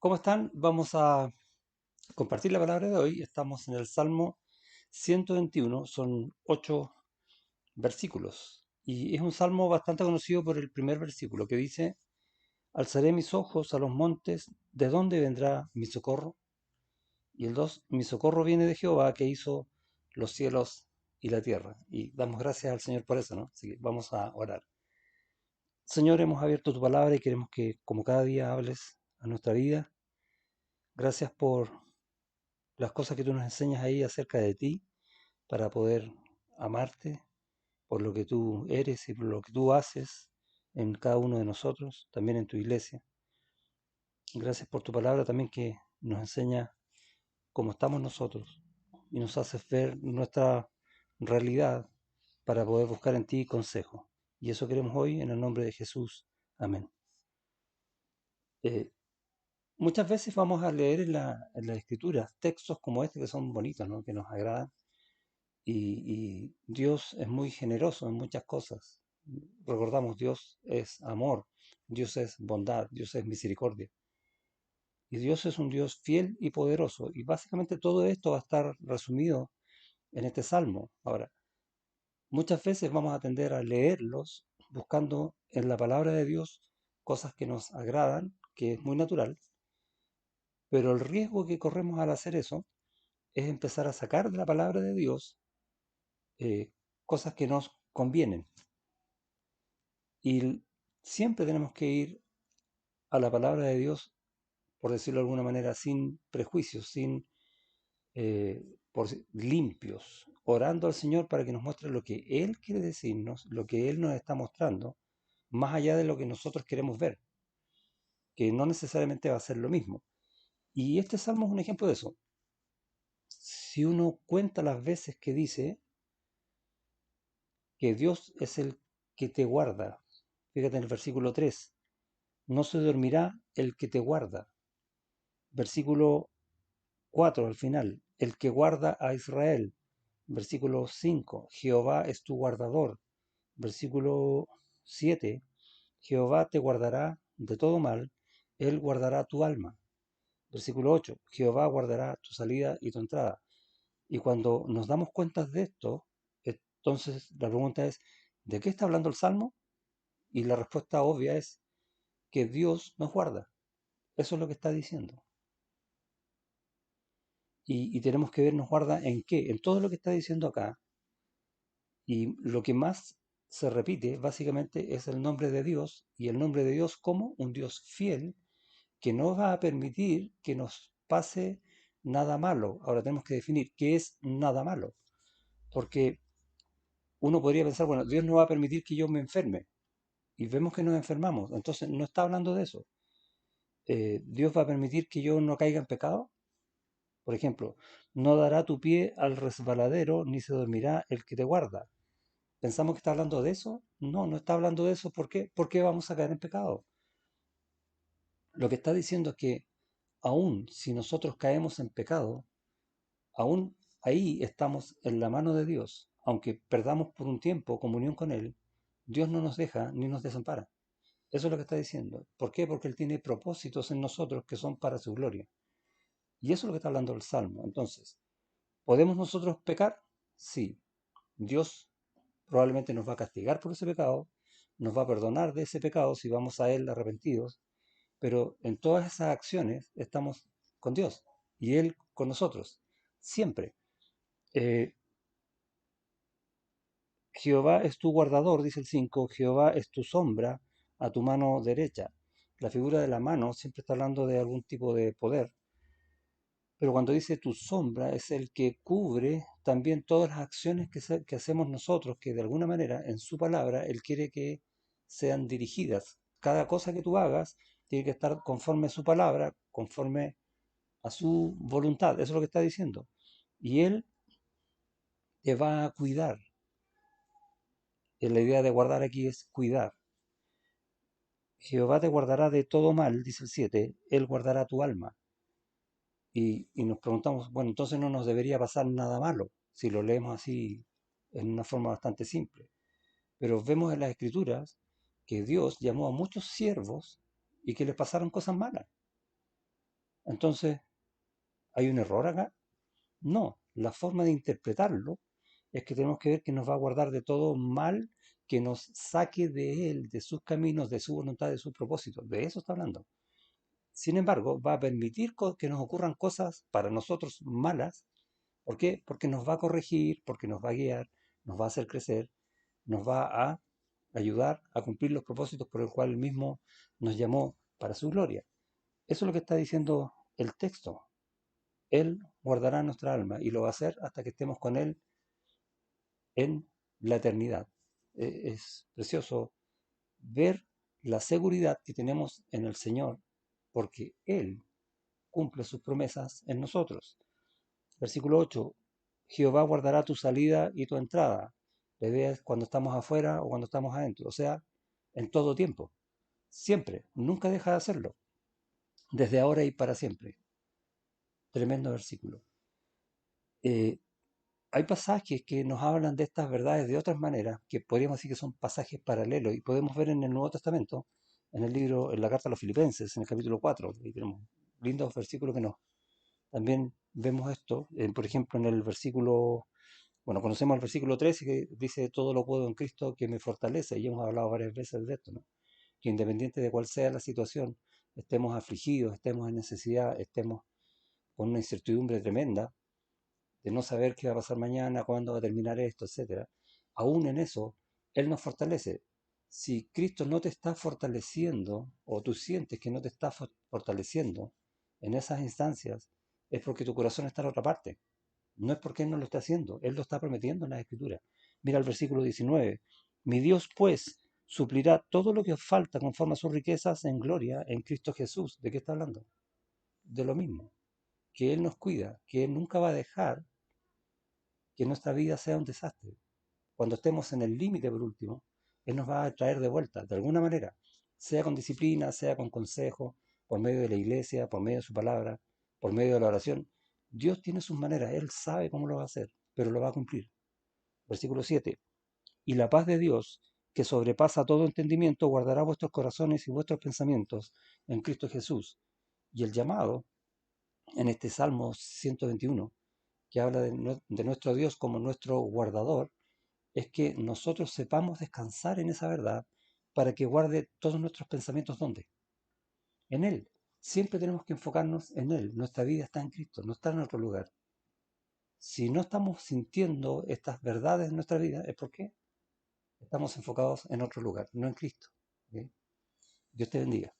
¿Cómo están? Vamos a compartir la palabra de hoy. Estamos en el Salmo 121, son 8 versículos. Y es un salmo bastante conocido por el primer versículo que dice, Alzaré mis ojos a los montes, ¿de dónde vendrá mi socorro? Y el 2, mi socorro viene de Jehová que hizo los cielos y la tierra. Y damos gracias al Señor por eso, ¿no? Así que vamos a orar. Señor, hemos abierto tu palabra y queremos que como cada día hables a nuestra vida. Gracias por las cosas que tú nos enseñas ahí acerca de ti para poder amarte por lo que tú eres y por lo que tú haces en cada uno de nosotros, también en tu iglesia. Gracias por tu palabra también que nos enseña cómo estamos nosotros y nos hace ver nuestra realidad para poder buscar en ti consejo. Y eso queremos hoy en el nombre de Jesús. Amén. Eh, Muchas veces vamos a leer en la Escritura textos como este que son bonitos, ¿no? Que nos agradan. Y Dios es muy generoso en muchas cosas. Recordamos, Dios es amor, Dios es bondad, Dios es misericordia. Y Dios es un Dios fiel y poderoso. Y básicamente todo esto va a estar resumido en este salmo. Ahora, muchas veces vamos a tender a leerlos buscando en la palabra de Dios cosas que nos agradan, que es muy natural, pero el riesgo que corremos al hacer eso es empezar a sacar de la palabra de Dios eh, cosas que nos convienen. Y siempre tenemos que ir a la palabra de Dios, por decirlo de alguna manera, sin prejuicios, sin eh, limpios, orando al Señor para que nos muestre lo que Él quiere decirnos, lo que Él nos está mostrando, más allá de lo que nosotros queremos ver, que no necesariamente va a ser lo mismo. Y este salmo es un ejemplo de eso. Si uno cuenta las veces que dice que Dios es el que te guarda, fíjate en el versículo 3, no se dormirá el que te guarda. Versículo 4 al final, el que guarda a Israel. Versículo 5, Jehová es tu guardador. Versículo 7, Jehová te guardará de todo mal, él guardará tu alma. Versículo 8, Jehová guardará tu salida y tu entrada. Y cuando nos damos cuenta de esto, entonces la pregunta es, ¿de qué está hablando el Salmo? Y la respuesta obvia es que Dios nos guarda. Eso es lo que está diciendo. Y tenemos que ver, nos guarda en qué, en todo lo que está diciendo acá. Y lo que más se repite básicamente es el nombre de Dios y el nombre de Dios como un Dios fiel que no va a permitir que nos pase nada malo. Ahora tenemos que definir qué es nada malo, porque uno podría pensar, bueno, Dios no va a permitir que yo me enferme y vemos que nos enfermamos, entonces no está hablando de eso. Dios va a permitir que yo no caiga en pecado. Por ejemplo, no dará tu pie al resbaladero ni se dormirá el que te guarda. ¿Pensamos que está hablando de eso? No, no está hablando de eso. ¿Por qué? Porque vamos a caer en pecado. Lo que está diciendo es que aún si nosotros caemos en pecado, aún ahí estamos en la mano de Dios. Aunque perdamos por un tiempo comunión con Él, Dios no nos deja ni nos desampara. Eso es lo que está diciendo. ¿Por qué? Porque Él tiene propósitos en nosotros que son para su gloria. Y eso es lo que está hablando el Salmo. Entonces, ¿podemos nosotros pecar? Sí. Dios probablemente nos va a castigar por ese pecado, nos va a perdonar de ese pecado si vamos a Él arrepentidos, pero en todas esas acciones estamos con Dios y Él con nosotros, siempre. Eh, Jehová es tu guardador, dice el 5. Jehová es tu sombra a tu mano derecha. La figura de la mano siempre está hablando de algún tipo de poder, pero cuando dice tu sombra es el que cubre también todas las acciones que hacemos nosotros, que de alguna manera en su palabra Él quiere que sean dirigidas. Cada cosa que tú hagas tiene que estar conforme a su palabra, conforme a su voluntad. Eso es lo que está diciendo. Y Él te va a cuidar. Y la idea de guardar aquí es cuidar. Jehová te guardará de todo mal, dice el 7. Él guardará tu alma. Y nos preguntamos, bueno, entonces no nos debería pasar nada malo, si lo leemos así en una forma bastante simple. Pero vemos en las Escrituras que Dios llamó a muchos siervos y que les pasaron cosas malas. Entonces, ¿hay un error acá? No, la forma de interpretarlo es que tenemos que ver que nos va a guardar de todo mal que nos saque de Él, de sus caminos, de su voluntad, de sus propósitos. De eso está hablando. Sin embargo, va a permitir que nos ocurran cosas para nosotros malas. ¿Por qué? Porque nos va a corregir, porque nos va a guiar, nos va a hacer crecer, nos va a ayudar a cumplir los propósitos por el cual Él mismo nos llamó para su gloria. Eso es lo que está diciendo el texto. Él guardará nuestra alma y lo va a hacer hasta que estemos con Él en la eternidad. Es precioso ver la seguridad que tenemos en el Señor porque Él cumple sus promesas en nosotros. Versículo 8. Jehová guardará tu salida y tu entrada. Le ves cuando estamos afuera o cuando estamos adentro. O sea, en todo tiempo. Siempre. Nunca deja de hacerlo. Desde ahora y para siempre. Tremendo versículo. Eh, Hay pasajes que nos hablan de estas verdades de otras maneras, que podríamos decir que son pasajes paralelos, y podemos ver en el Nuevo Testamento, en el libro, en la carta a los Filipenses, en el capítulo 4, y tenemos lindos versículos que nos. También vemos esto, por ejemplo, en el versículo, bueno, conocemos el versículo 13 que dice, todo lo puedo en Cristo que me fortalece, y hemos hablado varias veces de esto, ¿no? Que independiente de cuál sea la situación, estemos afligidos, estemos en necesidad, estemos con una incertidumbre tremenda, de no saber qué va a pasar mañana, cuándo va a terminar esto, etcétera. Aún en eso, Él nos fortalece. Si Cristo no te está fortaleciendo o tú sientes que no te está fortaleciendo en esas instancias, es porque tu corazón está en otra parte. No es porque Él no lo está haciendo, Él lo está prometiendo en la Escritura. Mira el versículo 19. Mi Dios pues suplirá todo lo que os falta conforme a sus riquezas en gloria en Cristo Jesús. ¿De qué está hablando? De lo mismo, que Él nos cuida, que Él nunca va a dejar que nuestra vida sea un desastre. Cuando estemos en el límite, por último, Él nos va a traer de vuelta, de alguna manera, sea con disciplina, sea con consejo, por medio de la iglesia, por medio de su palabra, por medio de la oración. Dios tiene sus maneras, Él sabe cómo lo va a hacer, pero lo va a cumplir. Versículo 7. Y la paz de Dios, que sobrepasa todo entendimiento, guardará vuestros corazones y vuestros pensamientos en Cristo Jesús. Y el llamado en este Salmo 121, que habla de nuestro Dios como nuestro guardador, es que nosotros sepamos descansar en esa verdad para que guarde todos nuestros pensamientos ¿dónde? En Él. Siempre tenemos que enfocarnos en Él. Nuestra vida está en Cristo, no está en otro lugar. Si no estamos sintiendo estas verdades en nuestra vida, es porque estamos enfocados en otro lugar, no en Cristo. ¿Ok? Dios te bendiga.